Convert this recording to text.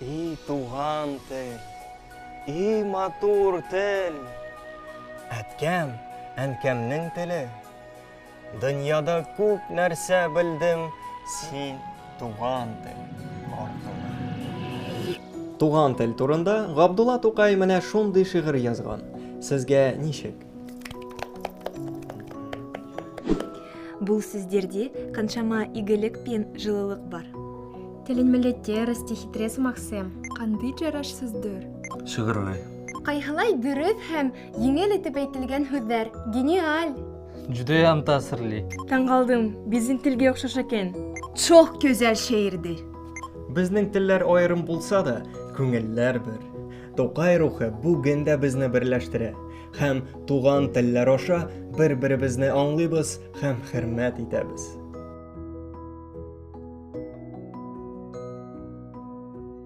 И туган тел, и матур тел. Әткәм, әнкәмнең теле. Дөньяда күп нәрсә белдем, син туган тел аркылы. Туган тел турында Габдулла Тукай менә шундый шигырь язган. Сезгә ничек? Бул сүздерде канчама игілік пен жылылық бар. Теленмелеттер, стихитрес Максим. Қандай жараш сөздер. Шыгырай. Қайғылай дөрес һәм еңел етіп әйтілген сөздер. Гениаль. Жүдеям тасырлы. Таңғалдым, біздің тілге оқшаш екен. Çok güzel şehirdi. Безнең телләр аерым булса да, күңелләр бер. Тукай рухы бүген дә безне берләштерә. Һәм туган телләр аша бер-беребезне аңлыйбыз һәм хөрмәт итәбез.